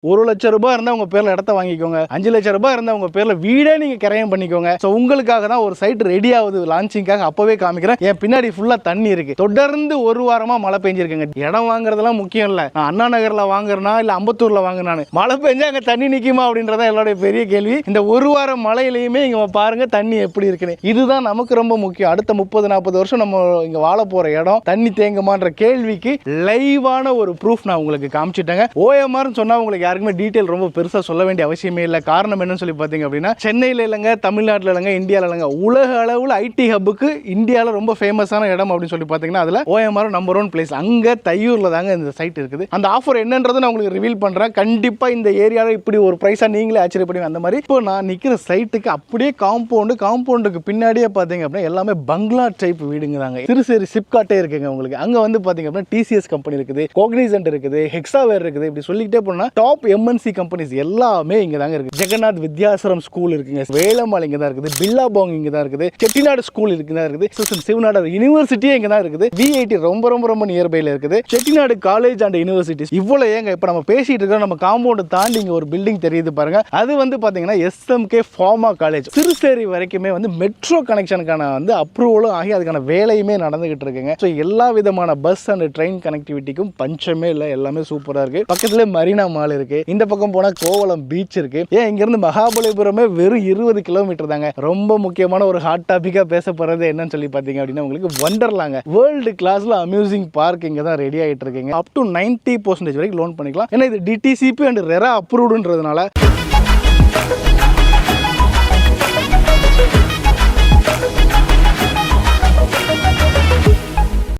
ரூ. 1,00,000 இருந்தா உங்க பேர்ல இடத்த வாங்கிக்கோங்க. ரூ. 5,00,000 இருந்தா உங்க பேர்ல வீடே நீங்க கிரயம் பண்ணிக்கோங்க. சோ உங்களுக்காக தான் ஒரு சைட் ரெடி ஆகுது, லான்ச்சிங்காக அப்பவே காமிக்கிறேன். என் பின்னாடி ஃபுல்லா தண்ணி இருக்கு. தொடர்ந்து ஒரு வாரமா மழை பெஞ்சிருக்குங்க. இடம் வாங்குறதெல்லாம் முக்கியம் இல்ல. நான் அண்ணா நகர்ல வாங்குறனா இல்ல அம்பத்தூர்ல வாங்குறானு, மழை பெஞ்சா அங்க தண்ணி நிக்குமா அப்படின்றத எல்லாரோட பெரிய கேள்வி. இந்த ஒரு வாரம் மழையிலயுமே இங்க பாருங்க தண்ணி எப்படி இருக்குன்னு. இதுதான் நமக்கு ரொம்ப முக்கியம். அடுத்த 30-40 வருஷம் நம்ம இங்க வாழ போற இடம் தண்ணி தேங்குமான்ற கேள்விக்கு லைவான ஒரு ப்ரூஃப் நான் உங்களுக்கு காமிச்சிட்டேங்க. ஓஎம்ஆர் சொன்னா உங்களுக்கு யாருக்குமே டீடைல் ரொம்ப பெருசா சொல்ல வேண்டிய அவசியமே இல்லை. காரணம் என்னன்னு சொல்லி பார்த்தீங்க அப்படின்னா, சென்னையில் இல்லைங்க, தமிழ்நாட்டில் இல்லைங்க, இந்தியாவில் இல்லைங்க, உலக அளவில் ஐடி ஹப்புக்கு இந்தியாவில் ரொம்ப ஃபேமஸான இடம் அப்படின்னு சொல்லி பார்த்தீங்கன்னா அதில் ஓஎம்ஆர் நம்பர் 1 பிளேஸ். அங்கே தையூரில் தாங்க இந்த சைட் இருக்குது. அந்த ஆஃபர் என்னன்றது நான் உங்களுக்கு ரிவீல் பண்ணுறேன். கண்டிப்பாக இந்த ஏரியாவில் இப்படி ஒரு ப்ரைஸாக நீங்களே ஆச்சரியப்படுவீங்க. அந்த மாதிரி இப்போ நான் நிற்கிற சைட்டுக்கு அப்படியே காம்பவுண்டுக்கு பின்னாடியே பார்த்தீங்க அப்படின்னா எல்லாமே பங்களா டைப் வீடுங்க தாங்க. சிறுசேரி சிப்காட்டே இருக்குங்க உங்களுக்கு. அங்கே வந்து பார்த்தீங்க அப்படின்னா டிசிஎஸ் கம்பெனி இருக்குது, கோக்னிசன்ட் இருக்குது, ஹெக்ஸாவேர் இருக்குது. இப்படி சொல்லிக்கிட்டே போனா டாப் எம்என்சி கம்பெனிஸ் எல்லாமே இங்க தாங்க இருக்கு. ஜெகநாத் வித்யாசரம் ஸ்கூல் இருக்குங்க, வேலம்மாள் இங்க தான் இருக்குது, பில்லாபாங் இங்க தான் இருக்குது, செட்டிநாடு ஸ்கூல் இங்க தான் இருக்குது, சிவநாடு யூனிவர்சிட்டியே இங்க தான் இருக்குது, விஐடி ரொம்ப நியர்பைல இருக்குது, செட்டிநாடு காலேஜ் அண்ட் யூனிவர்சிட்டிஸ். இவ்வளவு ஏங்க இப்ப நம்ம பேசிட்டு இருக்கோம், நம்ம காம்பவுண்ட் தாண்டி இங்க ஒரு பில்டிங் தெரியுது பாருங்க. அது வந்து பாத்தீங்கன்னா எஸ்எம்கே ஃபார்மா காலேஜ். சிறுசேரி வரைக்குமே வந்து மெட்ரோ கனெக்ஷனுக்கான வந்து அப்ரூவலும் ஆகி அதுக்கான வேலையுமே நடந்துகிட்டு இருக்குங்க. ஸோ எல்லா விதமான பஸ் அண்ட் ட்ரெயின் கனெக்டிவிட்டிக்கும் பஞ்சமே இல்லை, எல்லாமே சூப்பரா இருக்கு. பக்கத்துல மரீனா மால் இருக்கு, இந்த பக்கம் போனா கோவளம் பீச் இருக்கு. ஏன் இங்க இருந்து மகாபலிபுரமே வெறும் 20 கிலோமீட்டர் தாங்க. ரொம்ப முக்கியமான ஒரு ஹாட் டாபிக்கா பேச போறது என்னன்னு சொல்லி பாத்தீங்க அப்படின்னா உங்களுக்கு வண்டர்லாங்க. வேர்ல்டு கிளாஸ்ல அம்யூசிங் பார்க் இங்க தான் ரெடி ஆயிட்டு இருக்குங்க. அப் டு 90% வரைக்கும் லோன் பண்ணிக்கலாம். ஏன்னா இது டிடிசிபி அண்ட் ரெரா அப்ரூவ்டுன்றதுனால.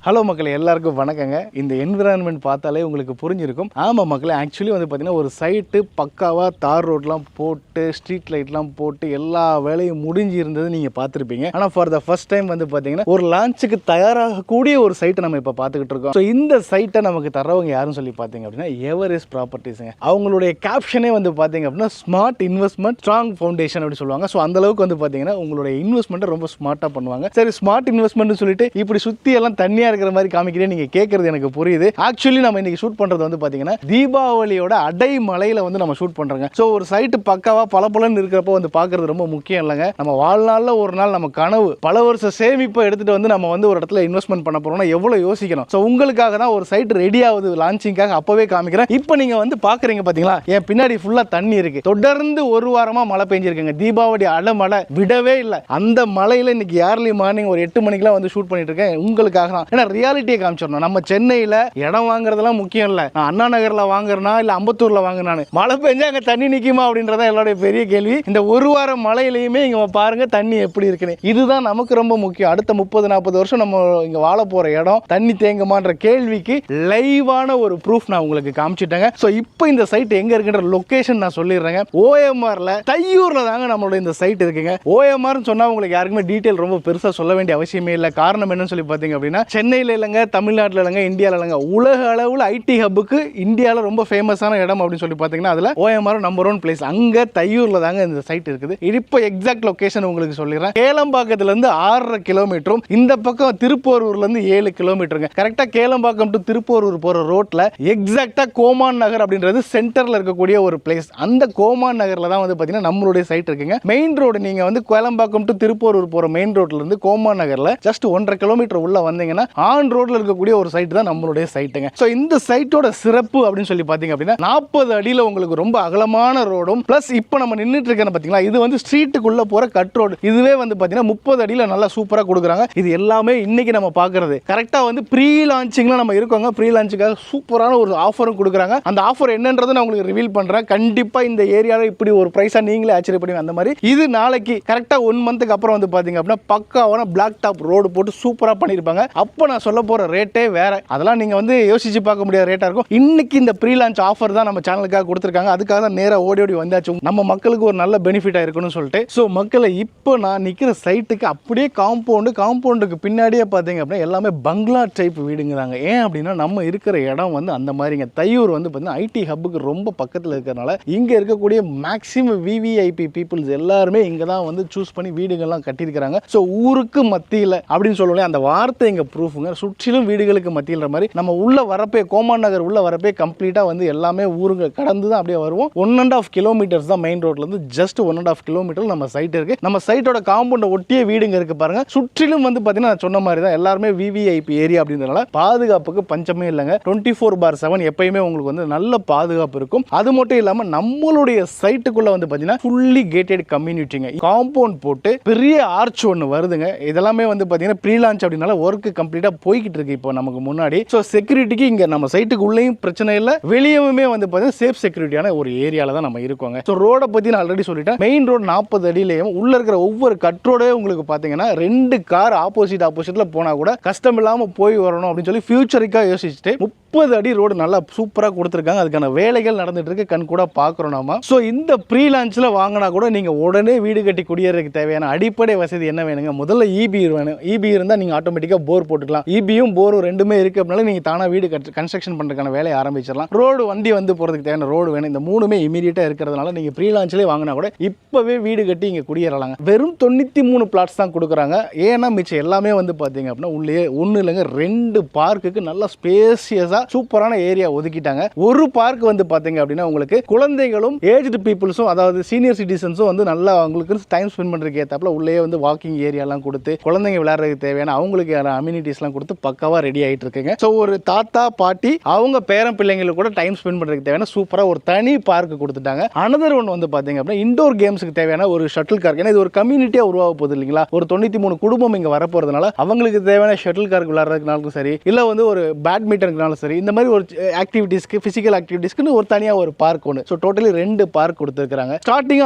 ஹலோ மக்களே, எல்லாருக்கும் வணக்கங்க. இந்த என்விரான்மெண்ட் பார்த்தாலே உங்களுக்கு புரிஞ்சிருக்கும். ஆமாம் மக்களே, ஆக்சுவலி வந்து பார்த்தீங்கன்னா ஒரு சைட்டு பக்காவாக தார் ரோட்லாம் போட்டு ஸ்ட்ரீட் லைட்லாம் போட்டு எல்லா வேலையும் முடிஞ்சு இருந்தது நீங்கள் பார்த்துருப்பீங்க. ஆனால் ஃபார் த ஃபர்ஸ்ட் டைம் வந்து பார்த்தீங்கன்னா ஒரு லான்ச்சுக்கு தயாராகக்கூடிய ஒரு சைட்டை நம்ம இப்போ பார்த்துக்கிட்டு இருக்கோம். ஸோ இந்த சைட்டை நமக்கு தரவங்க யாரும் சொல்லி பார்த்தீங்க அப்படின்னா எவரெஸ்ட் ப்ராப்பர்ட்டிஸுங்க. அவங்களுடைய கேப்ஷனே வந்து பார்த்தீங்க அப்படின்னா ஸ்மார்ட் இன்வெஸ்ட்மெண்ட் ஸ்ட்ராங் ஃபவுண்டேஷன் அப்படின்னு சொல்லுவாங்க. ஸோ அந்த அளவுக்கு வந்து பார்த்தீங்கன்னா உங்களுடைய இன்வெஸ்ட்மெண்ட்டை ரொம்ப ஸ்மார்ட்டாக பண்ணுவாங்க. சரி, ஸ்மார்ட் இன்வெஸ்ட்மெண்ட் சொல்லிட்டு இப்படி சுற்றி எல்லாம் தனியாக இருக்கிற மாதிரி காமிக்கிறேன், நீங்க கேட்கறது எனக்கு புரியுது. ஆக்சுவலி நம்ம இன்னைக்கு ஷூட் பண்றது வந்து பாத்தீங்கன்னா தீபாவளியோட அடைமலையில வந்து நம்ம ஷூட் பண்றோங்க. சோ ஒரு சைட் பக்காவா பளபளன்னு இருக்கிறப்ப வந்து பாக்குறது ரொம்ப முக்கியம் இல்லைங்க. நம்ம வாழ்நாள்ல ஒரு நாள் நம்ம கனவு பல வருஷ சேமிப்பை எடுத்துட்டு வந்து நம்ம வந்து ஒரு இடத்துல இன்வெஸ்ட்மெண்ட் பண்ண போறோம்னா எவ்வளவு யோசிக்கணும். சோ உங்களுக்காக தான் ஒரு சைட் ரெடி ஆகுது, லான்ச்சிங்காக அப்பவே காமிக்கிறேன். இப்போ நீங்க வந்து பாக்குறீங்க பாத்தீங்களா, என் பின்னாடி ஃபுல்லா தண்ணி இருக்கு. தொடர்ந்து ஒரு வாரமா மழை பெஞ்சிருக்குங்க. தீபாவளி அடமழை விடவே இல்லை. அந்த மலையில இன்னைக்கு ஏர்லி மார்னிங் ஒரு 8 மணிக்கெல்லாம் வந்து ஷூட் பண்ணிட்டு இருக்கேன் உங்களுக்காக தான். ஏன்னா ரியாலிட்டியை காமிச்சிடணும். நம்ம சென்னையில இடம் வாங்குறதெல்லாம் முக்கியம் இல்ல. நான் அண்ணா நகர்ல வாங்குறனா இல்ல அம்பத்தூர்ல வாங்குறானு, மழை பெஞ்சா அங்க தண்ணி நிக்குமா அப்படின்றத எல்லாரோட பெரிய கேள்வி. இந்த ஒரு வாரம் மழையிலயுமே இங்க பாருங்க தண்ணி எப்படி இருக்குன்னு. இதுதான் நமக்கு ரொம்ப முக்கியம். அடுத்த 30-40 வருஷம் நம்ம இங்க வாழ போற இடம் தண்ணி தேங்குமான்ற கேள்விக்கு லைவான ஒரு ப்ரூஃப் நான் உங்களுக்கு காமிச்சிட்டேங்க. சோ இப்போ இந்த சைட் எங்க இருக்குன்ற லொகேஷன் நான் சொல்லிடுறேங்க. ஓஎம்ஆர்ல தையூர்ல தாங்க நம்மளோட இந்த சைட் இருக்குங்க. ஓஎம்ஆர் சொன்னா உங்களுக்கு யாருக்குமே டீடைல் ரொம்ப பெருசா சொல்ல வேண்டிய அவசியமே இல்லை. காரணம் என்னன்னு சொல்லி பாத்தீங்க அப்படின்னா, சென்னையில இல்லைங்க, தமிழ்நாட்டில் இல்லைங்க, இந்தியாவில் இல்லைங்க, உலக அளவில் ஐடி ஹப்புக்கு இந்தியாவில் ரொம்ப ஃபேமஸான இடம் அப்படின்னு சொல்லி பார்த்தீங்கன்னா அதில் ஓஎம்ஆர் நம்பர் 1 பிளேஸ். அங்கே தையூரில் தாங்க இந்த சைட் இருக்குது. இப்போ எக்ஸாக்ட் லொகேஷன் உங்களுக்கு சொல்லிடுறேன். கேளம்பாக்கத்துலேருந்து 6.5 கிலோமீட்டரும், இந்த பக்கம் திருப்போரூர்லேருந்து 7 கிலோமீட்டருங்க. கரெக்டாக கேளம்பாக்கம் டு திருப்போரூர் போகிற ரோட்டில் எக்ஸாக்டாக கோமான் நகர் அப்படின்றது சென்டரில் இருக்கக்கூடிய ஒரு பிளேஸ். அந்த கோமான் நகரில் தான் வந்து பார்த்தீங்கன்னா நம்மளுடைய சைட் இருக்குங்க. மெயின் ரோடு நீங்கள் வந்து கேளம்பாக்கம் டு திருப்போரூர் போகிற மெயின் ரோட்லேருந்து கோமான் நகரில் ஜஸ்ட் 1.5 கிலோமீட்டர் உள்ள வந்தீங்கன்னா ஆன் ரோட்ல இருக்கக்கூடிய ஒரு சைட் தான் நம்மளுடைய சைட்டுங்க. சோ இந்த சைட்டோட சிறப்பு அப்படின்னு சொல்லி பாத்தீங்க அப்படின்னா 40 அடியில உங்களுக்கு ரொம்ப அகலமான ரோடும் பிளஸ் இப்போ நம்ம நின்னுட்டு இருக்கேன் பாத்தீங்களா, இது வந்து ஸ்ட்ரீட்டுக்குள்ள போற கட் ரோடு. இதுவே வந்து பாத்தீங்கன்னா 30 அடியில நல்லா சூப்பரா கொடுக்குறாங்க. இது எல்லாமே இன்னைக்கு நம்ம பாக்குறது கரெக்டா வந்து ப்ரீ லான்ச்சிங்ல நம்ம இருக்கோங்க. ப்ரீ லான்ச்சுக்காக சூப்பரான ஒரு ஆஃபரும் கொடுக்குறாங்க. அந்த ஆஃபர் என்னன்றது நான் உங்களுக்கு ரிவீல் பண்றேன். கண்டிப்பா இந்த ஏரியால இப்படி ஒரு பிரைஸா நீங்களே ஆச்சரியப்படுவீங்க. அந்த மாதிரி இது நாளைக்கு கரெக்டா 1 மந்த்துக்கு அப்புறம் வந்து பாத்தீங்க அப்படின்னா பக்காவான பிளாக் டாப் ரோடு போட்டு சூப்பரா பண்ணிருப்பாங்க. அப்ப நான் சொல்ல போற ரேட்டே வேற. அதெல்லாம் நீங்க வந்து யோசிச்சு பார்க்க முடியாத ரேட்டா இருக்கும். இன்னைக்கு இந்த ப்ரீ லான்ச் ஆஃபர் தான் நம்ம சேனலுக்காக கொடுத்திருக்காங்க. அதுக்காக தான் நேரா ஓடி வந்தாச்சு, நம்ம மக்களுக்கு ஒரு நல்ல பெனிஃபிட்டா இருக்குன்னு சொல்லிட்டு. சோ மக்களை இப்போ நான் நிக்கிற சைட்டுக்கு அப்படியே காம்பவுண்டுக்கு பின்னாடியே பாத்தீங்க அப்படின்னா எல்லாமே பங்களா டைப் வீடுங்க தாங்க. ஏன் அப்படின்னா நம்ம இருக்கிற இடம் வந்து அந்த மாதிரிங்க. தையூர் வந்து பாத்தீங்கன்னா ஐடி ஹப்புக்கு ரொம்ப பக்கத்துல இருக்கிறனால இங்க இருக்கக்கூடிய மேக்ஸிமம் விவிஐபி பீப்புள்ஸ் எல்லாருமே இங்க தான் வந்து சூஸ் பண்ணி வீடுகள்லாம் கட்டியிருக்கிறாங்க. சோ ஊருக்கு மத்தியில் அப்படின்னு சொல்லுவோம், அந்த வார்த்தை இங்க ப்ரூஃப். ரூஃபுங்க, சுற்றிலும் வீடுகளுக்கு மத்தியில் மாதிரி நம்ம உள்ள வரப்பே கோமான் நகர் உள்ள வரப்பே கம்ப்ளீட்டா வந்து எல்லாமே ஊருங்க கடந்து தான் அப்படியே வருவோம். 1.5 கிலோமீட்டர்ஸ் தான் மெயின் ரோட்ல இருந்து, ஜஸ்ட் 1.5 கிலோமீட்டர் நம்ம சைட் இருக்கு. நம்ம சைட்டோட காம்பவுண்ட ஒட்டிய வீடுங்க இருக்கு பாருங்க. சுற்றிலும் வந்து பாத்தீங்கன்னா நான் சொன்ன மாதிரி தான் எல்லாருமே விவிஐபி ஏரியா அப்படின்றதுனால பாதுகாப்புக்கு பஞ்சமே இல்லைங்க. 24/7 எப்பயுமே உங்களுக்கு வந்து நல்ல பாதுகாப்பு இருக்கும். அது மட்டும் இல்லாம நம்மளுடைய சைட்டுக்குள்ள வந்து பாத்தீங்கன்னா ஃபுல்லி கேட்டட் கம்யூனிட்டிங்க. காம்பவுண்ட் போட்டு பெரிய ஆர்ச் ஒன்று வருதுங்க. இதெல்லாமே வந்து பாத்தீங்கன்னா ப்ரீ லான்ச் அப்படினால ஒர்க் கம்ப்ளீட்டா போய்கிட்டு இருக்கு இப்போ நமக்கு முன்னாடி. ஸோ செக்யூரிட்டிக்கு இங்க நம்ம சைட்டுக்கு உள்ளேயும் பிரச்சனை இல்லை, வெளியவுமே வந்து பாத்தீங்கன்னா சேஃப் செக்யூரிட்டியான ஒரு ஏரியால தான் நம்ம இருக்கோங்க. ஸோ ரோட பத்தி நான் ஆல்ரெடி சொல்லிட்டேன். மெயின் ரோடு 40 அடியிலையும் உள்ள இருக்கிற ஒவ்வொரு கட்ரோடே உங்களுக்கு பாத்தீங்கன்னா 2 கார் ஆப்போசிட்ல போனா கூட கஷ்டம் இல்லாம போய் வரணும் அப்படின்னு சொல்லி ஃபியூச்சரிக்கா யோசிச்சுட்டு 30 அடி ரோடு நல்லா சூப்பரா கொடுத்துருக்காங்க. அதுக்கான வேலைகள் நடந்துட்டு இருக்கு, கண் கூட பாக்குறோம் நாம. ஸோ இந்த ப்ரீ லான்ச்ல வாங்கினா கூட நீங்க உடனே வீடு கட்டி குடியேறதுக்கு தேவையான அடிப்படை வசதி என்ன வேணுங்க? முதல்ல இபி வேணும். இபி இருந்தா நீங்க ஆட்டோமேட்டிக்கா போர் போட்டுக்கலாம். இபியும் போரும் ரெண்டுமே இருக்கு அப்படினால நீங்க தானா வீடு கன்ஸ்ட்ரக்ஷன் பண்றதுக்கான வேலையை ஆரம்பிச்சிடலாம். ரோடு வண்டி வந்து போறதுக்கு தேவையான ரோடு வேணும். இந்த மூணுமே இமீடியட்டா இருக்கிறதுனால நீங்க ப்ரீ லான்ச்லயே வாங்கினா கூட இப்பவே வீடு கட்டி இங்க குடியேறலாங்க. வெறும் 93 பிளாட்ஸ் தான் கொடுக்குறாங்க. ஏன்னா மிச்சம் எல்லாமே வந்து பாத்தீங்க அப்படின்னா உள்ளே ஒண்ணு இல்லைங்க, 2 பார்க்குக்கு நல்ல ஸ்பேசியஸா சூப்பரான ஏரியா ஒதுக்கிட்டாங்க. ஒரு பார்க் வந்து பாத்தீங்க அப்படின்னா உங்களுக்கு குழந்தைகளும் ஏஜ்டு பீப்புள்ஸும், அதாவது சீனியர் சிட்டிசன்ஸும் வந்து நல்லா அவங்களுக்கு டைம் ஸ்பெண்ட் பண்றதுக்கு ஏத்தாப்புல உள்ளே வந்து வாக்கிங் ஏரியாலாம் கொடுத்து குழந்தைங்க விளையாடுறதுக்கு தேவையான அவங்களுக்கு அம்யூனிட்டிஸ்லாம் கொடுத்து பக்காவா ரெடி ஆயிட்டு இருக்குங்க. ஸோ ஒரு தாத்தா பாட்டி அவங்க பேரன் பிள்ளைங்களுக்கு கூட டைம் ஸ்பெண்ட் பண்றதுக்கு தேவையான சூப்பரா ஒரு தனி பார்க் கொடுத்துட்டாங்க. அனதர் ஒன் வந்து பாத்தீங்க அப்படின்னா இண்டோர் கேம்ஸ்க்கு தேவையான ஒரு ஷட்டில் கார்க். ஏன்னா இது ஒரு கம்யூனிட்டியா உருவாக போகுது இல்லைங்களா? ஒரு 93 குடும்பம் இங்க வரப்போறதுனால அவங்களுக்கு தேவையான ஷட்டில் கார்க் விளையாடுறதுனாலும் சரி, இல்ல வந்து ஒரு பேட்மிண்டனுக்குனாலும் சரி, இந்த மாதிரி ஒரு ஆக்டிவிட்டிஸ்க்கு பிசிக்கல் ஆக்டிவிட்டிஸ்க்கு ஒரு தனியா ஒரு பார்க் ஒன்று. ஸோ டோட்டலி 2 பார்க் கொடுத்துருக்காங்க. ஸ்டார்டிங்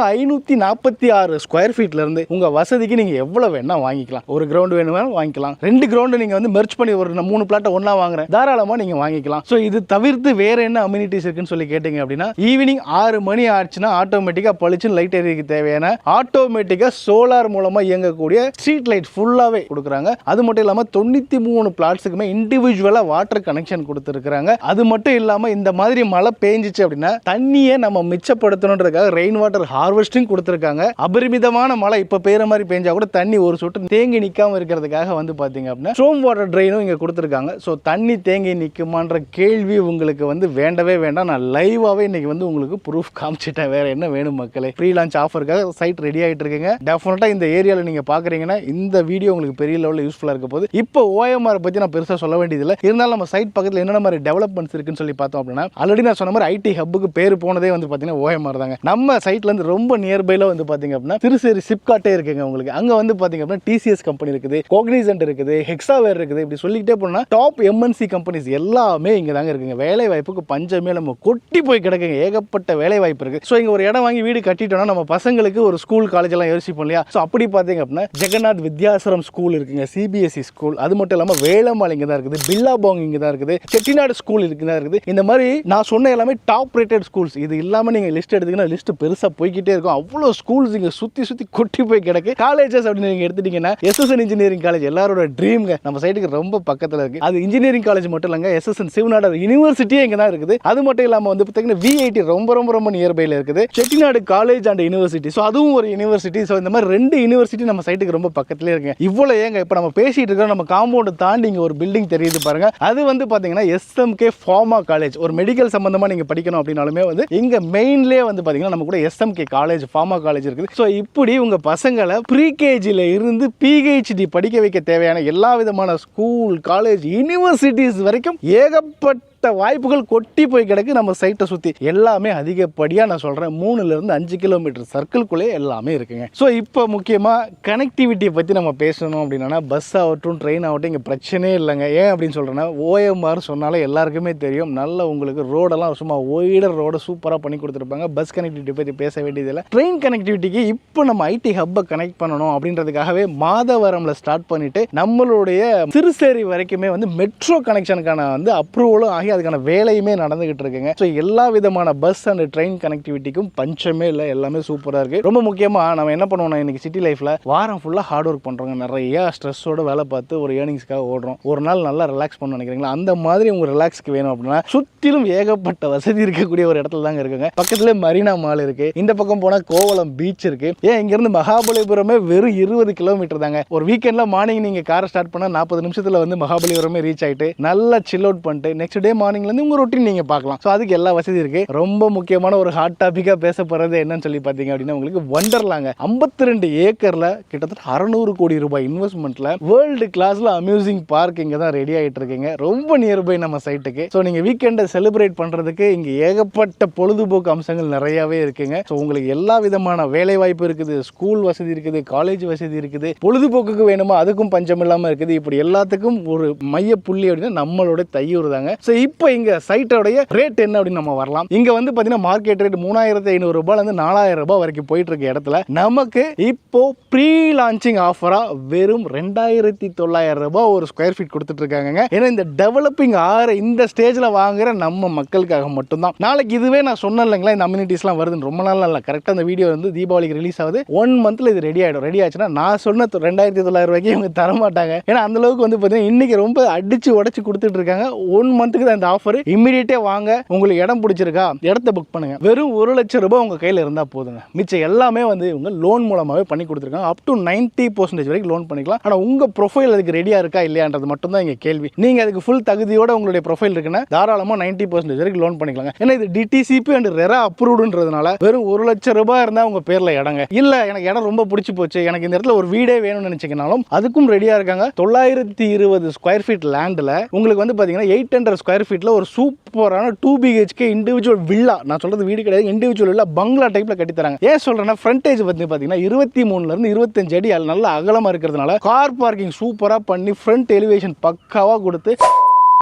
546 ஸ்கொயர் ஃபீட்ல இருந்து உங்க வசதிக்கு நீங்க எவ்வளவு வேணா வாங்கிக்கலாம். ஒரு கிரவுண்ட் வேணுமா வாங்கிக்கலாம், 2 கிரவுண்ட் நீங்க வந்து மெர்ஜ் பண்ணி ஒரு 3 பிளாட்டை ஒண்ணா வாங்குறேன் தாராளமா நீங்க வாங்கிக்கலாம். ஸோ இது தவிர்த்து வேற என்ன அம்யூனிட்டிஸ் இருக்குன்னு சொல்லி கேட்டீங்க அப்படின்னா, ஈவினிங் 6 மணி ஆச்சுன்னா ஆட்டோமேட்டிக்கா பளிச்சுன்னு லைட் எரியதுக்கு தேவையான ஆட்டோமேட்டிக்கா சோலார் மூலமா இயங்கக்கூடிய ஸ்ட்ரீட் லைட் ஃபுல்லாவே கொடுக்குறாங்க. அது மட்டும் இல்லாம 93 பிளாட்ஸுக்குமே இண்டிவிஜுவலா வாட்டர் கனெக்ஷன் கொடுத்துருக்காங்க. அது மட்டும் இல்லாம இந்த மாதிரி மழை பெஞ்சிச்சு அப்படின்னா தண்ணியை நம்ம மிச்சப்படுத்தணுன்றதுக்காக ரெயின் வாட்டர் ஹார்வெஸ்டிங் கொடுத்துருக்காங்க. அபரிமிதமான மழை இப்ப பெய்யற மாதிரி பெஞ்சா கூட தண்ணி ஒரு சொட்டு தேங்கி நிக்காம இருக்கிறதுக்காக வந்து பாத்தீங்க அப்படின்னா ஸ்டோம் வாட்டர் ட்ரெயினும் இங்க கொடுத்துருக்காங்க. ஸோ தண்ணி தேங்கி நிக்குமான்ற கேள்வி உங்களுக்கு வந்து வேண்டவே வேண்டாம். நான் லைவாவே இன்னைக்கு வந்து உங்களுக்கு ப்ரூஃப் காமிச்சிட்டேன். வேற என்ன வேணும் மக்களே? ப்ரீ லான்ச் ஆஃபருக்காக சைட் ரெடி ஆகிட்டு இருக்குங்க. டெஃபினட்டா இந்த ஏரியாவில் நீங்க பாக்குறீங்கன்னா இந்த வீடியோ உங்களுக்கு பெரிய லெவலில் யூஸ்ஃபுல்லா இருக்க போது. இப்போ ஓஎம்ஆர் பத்தி நான் பெருசா சொல்ல வேண்டியதில்லை. இருந்தாலும் நம்ம சைட் பக்கத்தில் என்னென்ன மாதிரி டெவலப்மெண்ட்ஸ் இருக்குன்னு சொல்லி பார்த்தோம் அப்படின்னா, ஆல்ரெடி நான் சொன்ன மாதிரி ஐடி ஹப்புக்கு பேர் போனதே வந்து பாத்தீங்கன்னா ஓஎம்ஆர் தாங்க. நம்ம சைட்ல இருந்து ரொம்ப நியர்பைல வந்து பாத்தீங்க அப்படின்னா திருச்சேரி சிப்காட்டே இருக்குங்க. உங்களுக்கு அங்க வந்து பாத்தீங்க அப்படின்னா டிசிஎஸ் கம்பெனி இருக்குது, கோக்னிசன்ட் இருக்குது, ஹெக்ஸாவேர் இருக்குது. இப்படி சொல்லிக்கிட்டே போனா டாப் எம்என்சி கம்பெனிஸ் எல்லாமே இங்க தாங்க இருக்குங்க. வேலை வாய்ப்புக்கு பஞ்சமே நம்ம கொட்டி போய் கிடக்குங்க. ஏகப்பட்ட வேலை வாய்ப்பு இருக்கு. ஸோ இங்க ஒரு இடம் வாங்கி வீடு கட்டிட்டோம்னா நம்ம பசங்களுக்கு ஒரு ஸ்கூல் காலேஜ் எல்லாம் யோசிப்போம் இல்லையா? ஸோ அப்படி பாத்தீங்க அப்படின்னா ஜெகநாத் வித்யாசரம் ஸ்கூல் இருக்குங்க, சிபிஎஸ்இ ஸ்கூல். அது மட்டும் இல்லாம வேலம்மாள் இங்க தான் இருக்குது, பில்லாபாங் இங்க தான் இருக்குது, செட்டிநாடு ஸ்கூல் இருக்கு தான் இருக்குது. இந்த மாதிரி நான் சொன்ன எல்லாமே டாப் ரேட்டட் ஸ்கூல்ஸ். இது இல்லாம நீங்க லிஸ்ட் எடுத்தீங்கன்னா லிஸ்ட் பெருசா போய்கிட்டே இருக்கும். அவ்வளோ ஸ்கூல்ஸ் இங்க சுத்தி கொட்டி போய் கிடக்கு. காலேஜஸ் அப்படின்னு நீங்க எடுத்துட்டீங்கன்னா எஸ்எஸ்என் இன்ஜினியரிங் காலேஜ் எல்லாரோட ட்ரீம்ங்க. நம்ம சைடுக்கு ரொம்ப பக்கத்துல இருக்கு. அது இன்ஜினியரிங் காலேஜ் மட்டும் இல்லங்க, எஸ்எஸ்என் சிவநாடு யூனிவர்சிட்டியே இங்க தான் இருக்குது. அது மட்டும் இல்லாம வந்து பாத்தீங்கன்னா விஐடி ரொம்ப நியர்பைல இருக்குது, Chettinad college and university. So அதுவும் ஒரு யூனிவர்சிட்டி. ஸோ இந்த மாதிரி 2 யூனிவர்சிட்டி நம்ம சைட்டுக்கு ரொம்ப பக்கத்துல இருக்குங்க. இவ்வளவு ஏங்க இப்ப நம்ம பேசிட்டு இருக்கோம், நம்ம காம்பவுண்ட் தாண்டி இங்க ஒரு பில்டிங் தெரியுது பாருங்க. அது வந்து பாத்தீங்கன்னா எஸ்எம்கே ஃபார்மா காலேஜ். ஒரு மெடிக்கல் சம்பந்தமா நீங்க படிக்கணும் அப்படினாலுமே வந்து இங்க மெயின்லயே வந்து பாத்தீங்கன்னா நம்ம கூட எஸ்எம்கே காலேஜ், ஃபார்மா காலேஜ் இருக்குது. ஸோ இப்படி உங்க பசங்களை ப்ரீகேஜில இருந்து பிஹெச்டி படிக்க வைக்க தேவையான எல்லா விதமான ஸ்கூல், காலேஜ், யூனிவர்சிட்டிஸ் வரைக்கும் ஏகப்பட்ட வாய்ப்புகள் கொட்டி போய் கிடக்கு. நம்ம சைட்டை சுத்தி எல்லாமே அதிகப்படியா நான் சொல்றேன் 3 ல இருந்து 5 கிலோமீட்டர் சர்க்கிள்குள்ளே எல்லாமே இருக்குங்க. ஸோ இப்போ முக்கியமா கனெக்டிவிட்டியை பத்தி நம்ம பேசணும் அப்படின்னா பஸ் ஆகட்டும் ட்ரெயின் ஆகட்டும் இங்க பிரச்சனையே இல்லைங்க. ஏன் அப்படின்னு சொல்றேன்னா ஓஎம்ஆர் சொன்னாலே எல்லாருக்குமே தெரியும். நல்ல உங்களுக்கு ரோடெல்லாம் சும்மா ஒய்டர் ரோட சூப்பரா பண்ணி கொடுத்துருப்பாங்க. பஸ் கனெக்டிவிட்டி பத்தி பேச வேண்டியதில்லை. ட்ரெயின் கனெக்டிவிட்டிக்கு இப்போ நம்ம ஐடி ஹப்பை கனெக்ட் பண்ணணும் அப்படின்றதுக்காகவே மாதவரம்ல ஸ்டார்ட் பண்ணிட்டு நம்மளுடைய திருச்சேரி வரைக்குமே வந்து மெட்ரோ கனெக்ஷனுக்கான வந்து அப்ரூவலும் ஆகி அதுக்கான வேலையுமே நடந்துகிட்டு இருக்குங்க. ஸோ எல்லா விதமான பஸ் அண்ட் ட்ரெயின் கனெக்டிவிட்டிக்கும் பஞ்சமே இல்லை, எல்லாமே சூப்பராக இருக்கு. ரொம்ப முக்கியமாக நம்ம என்ன பண்ணுவோம், இன்னைக்கு சிட்டி லைஃப்ல வாரம் ஃபுல்லாக ஹார்ட் ஒர்க் பண்ணுறோங்க, நிறைய ஸ்ட்ரெஸ்ஸோட வேலை பார்த்து ஒரு ஏர்னிங்ஸ்க்காக ஓடுறோம். ஒரு நாள் நல்லா ரிலாக்ஸ் பண்ண நினைக்கிறீங்களா, அந்த மாதிரி உங்க ரிலாக்ஸ்க்கு வேணும் அப்படின்னா சுற்றிலும் ஏகப்பட்ட வசதி இருக்கக்கூடிய ஒரு இடத்துல தாங்க இருக்குங்க. பக்கத்துல மரீனா மால் இருக்கு, இந்த பக்கம் போனா கோவளம் பீச் இருக்கு. ஏன் இங்கிருந்து மகாபலிபுரமே வெறும் 20 கிலோமீட்டர் தாங்க. ஒரு வீக்கெண்ட்ல மார்னிங் நீங்க காரை ஸ்டார்ட் பண்ணா 40 நிமிஷத்துல வந்து மகாபலிபுரமே ரீச் ஆயிட்டு நல்லா சில் அவுட் பண்ணிட்டு நெக்ஸ்ட் டே மார்னிங்ல இருந்து உங்க ரொட்டீன் நீங்க பார்க்கலாம். ஸோ அதுக்கு எல்லா வசதி இருக்கு. ரொம்ப முக்கியமான ஒரு ஹாட் டாபிக்கா பேசப்படுறது என்னன்னு சொல்லி பார்த்தீங்க அப்படின்னா உங்களுக்கு வண்டர்லாங்க. 52 ஏக்கர்ல கிட்டத்தட்ட 600 கோடி ரூபாய் இன்வெஸ்ட்மெண்ட்ல வேர்ல்டு கிளாஸ்ல அம்யூசிங் பார்க் இங்க தான் ரெடி ஆயிட்டு இருக்குங்க, ரொம்ப நியர்பை நம்ம சைட்டுக்கு. ஸோ நீங்க வீக்கெண்டை செலிப்ரேட் பண்றதுக்கு இங்க ஏகப்பட்ட பொழுதுபோக்கு அம்சங்கள் நிறையவே இருக்குங்க. ஸோ உங்களுக்கு எல்லா விதமான வேலை வாய்ப்பு இருக்குது, ஸ்கூல் வசதி இருக்குது, காலேஜ் வசதி இருக்குது, பொழுதுபோக்குக்கு வேணுமா அதுக்கும் பஞ்சம் இல்லாம இருக்குது. இப்படி எல்லாத்துக்கும் ஒரு மைய புள்ளி அப்படின்னா நம்மளோட தையூர் தாங்க. ஸோ இப்போ இங்க சைட்டோடைய ரேட் என்ன அப்படின்னு நம்ம வரலாம். இங்க வந்து பாத்தீங்கன்னா மார்க்கெட் ரேட் 3500 ரூபாயில இருந்து 4000 ரூபாய் வரைக்கும் போயிட்டு இருக்க இடத்துல நமக்கு இப்போ ப்ரீ லான்ச்சிங் ஆஃபரா வெறும் 2900 ரூபாய் ஒரு ஸ்கொயர் ஃபீட் கொடுத்துட்டு இருக்காங்க. ஏன்னா இந்த டெவலப்பிங் ஆகிற இந்த ஸ்டேஜ்ல வாங்குற நம்ம மக்களுக்காக மட்டும்தான். நாளைக்கு இதுவே நான் சொன்னேன் இல்லைங்களா, இந்த அம்யூனிட்டிஸ்லாம் வருதுன்னு, ரொம்ப நாள் இல்லை, கரெக்டாக அந்த வீடியோ வந்து தீபாவளிக்கு ரிலீஸ் ஆகுது. 1 மந்த்ல இது ரெடி ஆகிடும். ரெடி ஆச்சுன்னா நான் சொன்ன 2900 ரூபாய்க்கு இவங்க தர மாட்டாங்க. ஏன்னா அந்த அளவுக்கு வந்து பார்த்தீங்கன்னா இன்னைக்கு ரொம்ப அடிச்சு உடச்சு கொடுத்துட்டு இருக்காங்க. 1 மந்த்துக்கு தான் இந்த ஆஃபர். இமீடியட்டே வாங்க, உங்களுக்கு இடம் பிடிச்சிருக்கா இடத்த புக் பண்ணுங்க. வெறும் 1 லட்சம் ரூபாய் உங்க கையில் இருந்தால் போதுங்க. மிச்சம் எல்லாமே வந்து இவங்க லோன் மூலமாகவே பண்ணி கொடுத்துருக்காங்க. அப் டு 90% வரைக்கும் லோன் பண்ணிக்கலாம். ஆனால் உங்க ப்ரொஃபைல் அதுக்கு ரெடியா இருக்கா இல்லையான்றது மட்டும் தான் இங்க கேள்வி. நீங்க அதுக்கு ஃபுல் தகுதியோட உங்களுடைய ப்ரொஃபைல் இருக்குன்னா தாராளமாக 90% வரைக்கும் லோன் பண்ணிக்கலாங்க. ஏன்னா இது டிடிசிபி அண்ட் ரெரா அப்ரூவ்டுன்றதுனால வெறும் 1 லட்சம் ரூபாய் இருந்தால் உங்க பேர்ல இடங்க இல்ல, எனக்கு இடம் ரொம்ப பிடிச்சி போச்சு, எனக்கு இந்த இடத்துல ஒரு வீடே வேணும்னு நினைச்சீங்கனாலும் அதுக்கும் ரெடியா இருக்காங்க. 920 ஸ்கொயர் ஃபீட் லேண்ட்ல உங்களுக்கு வந்து பாத்தீங்கன்னா 800 ஸ்கொயர் ஃபீட்ல ஒரு சூப்பரான 2 BHK இண்டிவிஜுவல் வில்லா, நான் சொல்றது வீடு கிடையாது, இண்டிவிஜுவல் வில்லா பங்களா டைப்ல கட்டி தராங்க. ஏன் சொல்றேன்னா ஃப்ரண்டேஜ் வந்து பாத்தீங்கன்னா 23 இருந்து 25 அடி நல்ல அகலமா இருக்கிறதுனால கார் பார்க்கிங் சூப்பரா பண்ணி ஃப்ரண்ட் எலிவேஷன் பக்காவா கொடுத்து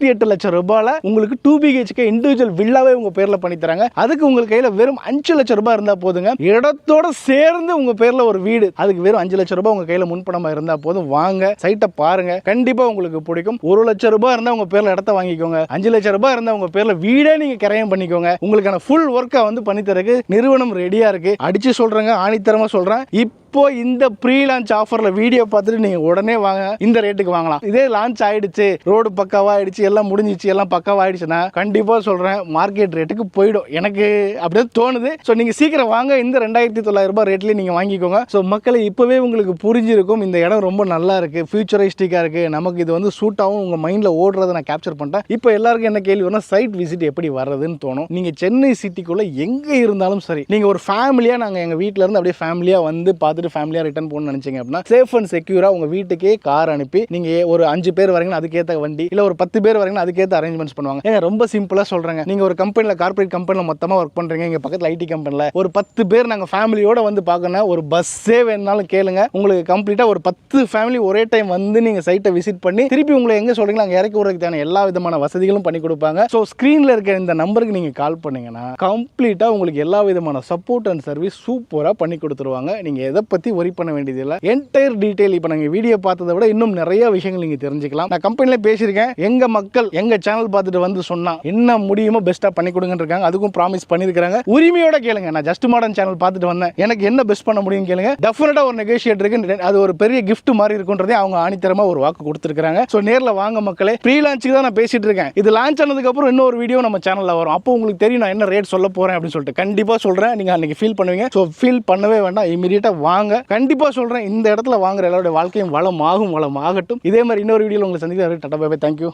8 லட்சம் ரூபாயில உங்களுக்கு 2 BHK இண்டிவிஜுவல் வில்லாவே உங்க பேர்ல பண்ணி தராங்க. அதுக்கு உங்க கையில வெறும் 5 லட்சம் ரூபாய் இருந்தா போதுங்க. இடத்தோட சேர்ந்து உங்க பேர்ல ஒரு வீடு, அதுக்கு வெறும் 5 லட்சம் ரூபாய் உங்க கையில முன்பணமா இருந்தா போதும். வாங்க சைட்டை பாருங்க, கண்டிப்பா உங்களுக்கு பிடிக்கும். 1 லட்சம் ரூபாய் இருந்தா உங்க பேர்ல இடத்த வாங்கிக்கோங்க. 5 லட்சம் ரூபாய் இருந்தா உங்க பேர்ல வீடே நீங்க கிரயம் பண்ணிக்கோங்க. உங்களுக்கான ஃபுல் ஒர்க்கை வந்து பண்ணி தரக்கு நிறுவனம் ரெடியா இருக்கு. அடிச்சு சொல்றேங்க, ஆணித்தரமா சொல்றேன். இப்போ இந்த ப்ரீ லான்ச் ஆஃபர்ல வீடியோ பார்த்துட்டு நீங்க உடனே வாங்க, இந்த ரேட்டுக்கு வாங்கலாம். இதே லான்ச் ஆயிடுச்சு, ரோடு பக்காவா ஆயிடுச்சு, எல்லாம் முடிஞ்சிச்சு, எல்லாம் பக்காவா ஆயிடுச்சுன்னா கண்டிப்பா சொல்றேன் மார்க்கெட் ரேட்டுக்கு போயிடும். எனக்கு அப்படியே தோணுது. ஸோ நீங்க சீக்கிரம் வாங்க, இந்த 2900 ரூபாய் ரேட்லயே நீங்க வாங்கிக்கோங்க. ஸோ மக்களை இப்பவே உங்களுக்கு புரிஞ்சிருக்கும் இந்த இடம் ரொம்ப நல்லா இருக்கு, ஃபியூச்சரிஸ்டிக்கா இருக்கு, நமக்கு இது வந்து சூட் ஆகும். உங்க மைண்ட்ல ஓடுறதை நான் கேப்சர் பண்ணிட்டேன். இப்போ எல்லாருக்கும் என்ன கேள்வி வரும்னா சைட் விசிட் எப்படி வர்றதுன்னு தோணும். நீங்க சென்னை சிட்டிக்குள்ள எங்க இருந்தாலும் சரி, நீங்க ஒரு ஃபேமிலியா, நாங்க எங்க வீட்ல இருந்து அப்படியே ஃபேமிலியா வந்து பார்த்துட்டு ஃபேமிலியா ரிட்டர்ன் போகணும்னு நினைச்சீங்க அப்படின்னா சேஃப் அண்ட் செக்யூரா உங்க வீட்டுக்கே கார் அனுப்பி, நீங்க ஒரு 5 பேர் வரீங்கன்னா அதுக்கேற்ற வண்டி, இல்ல ஒரு 10 பேர் வரீங்கன்னா அதுக்கேற்ற அரேஞ்ச்மெண்ட்ஸ் பண்ணுவாங்க. ஏங்க ரொம்ப சிம்பிளா சொல்றேங்க, நீங்க ஒரு கம்பெனில, கார்பரேட் கம்பெனில மொத்தமா ஒர்க் பண்றீங்க, இங்க பக்கத்துல ஐடி கம்பெனில ஒரு 10 பேர் நாங்க ஃபேமிலியோட வந்து பார்க்கணும், ஒரு பஸ்ஸே வேணும்னாலும் கேளுங்க, உங்களுக்கு கம்ப்ளீட்டா ஒரு 10 ஃபேமிலி ஒரே டைம் வந்து நீங்க சைட்டை விசிட் பண்ணி திருப்பி உங்களை எங்க சொல்றீங்களோ அங்க இறக்கி விடுறதுக்கு தேவையான எல்லா விதமான வசதிகளும் பண்ணி கொடுப்பாங்க. ஸோ ஸ்கிரீன்ல இருக்க இந்த நம்பருக்கு நீங்க கால் பண்ணீங்கன்னா கம்ப்ளீட்டா உங்களுக்கு எல்லா விதமான சப்போர்ட் அண்ட் சர்வீஸ் சூப்பரா பண்ணி கொடுத்துருவாங்க. நீங்க எதை பத்தி ஒரி பண்ண வேண்டியதில்லை. என்டையர் டீடைல் இப்போ நாங்கள் வீடியோ பார்த்ததை விட இன்னும் நிறைய விஷயங்கள் நீங்கள் தெரிஞ்சுக்கலாம். நான் கம்பெனியில் பேசியிருக்கேன், எங்க மக்கள் எங்க சேனல் பார்த்துட்டு வந்து சொன்னா என்ன முடியுமோ பெஸ்ட்டாக பண்ணி கொடுங்கன்னு இருக்காங்க. அதுக்கும் ப்ராமிஸ் பண்ணியிருக்காங்க. உரிமையோட கேளுங்க, நான் ஜஸ்ட் மாடர்ன் சேனல் பார்த்துட்டு வந்தேன், எனக்கு என்ன பெஸ்ட் பண்ண முடியும் கேளுங்க. டெஃபினட்டா ஒரு நெகோஷியேட் இருக்கு, அது ஒரு பெரிய கிஃப்ட் மாதிரி இருக்குன்றதே அவங்க ஆணித்தரமா ஒரு வாக்கு கொடுத்துருக்காங்க. ஸோ நேரில் வாங்க மக்களே. ப்ரீ லான்ச்சுக்கு தான் நான் பேசிட்டு இருக்கேன். இது லான்ச் ஆனதுக்கு அப்புறம் இன்னொரு வீடியோ நம்ம சேனலில் வரும். அப்போ உங்களுக்கு தெரியும் நான் என்ன ரேட் சொல்ல போறேன் அப்படின்னு சொல்லிட்டு. கண்டிப்பா சொல்றேன், நீங்க அன்னைக்கு ஃபீல் பண்ணுவீங்க. ஸோ ஃபீல் பண்ணவே வேண்டாம், இமீடியட்டா வாங்க. கண்டிப்பா சொல்றேன், இந்த இடத்துல வாங்குற எல்லாருடைய வாழ்க்கையும் வளமாகும், வளமாகட்டும். இதே மாதிரி இன்னொரு வீடியோவில் உங்களை சந்திக்கிறேன். Tata bye bye, thank you.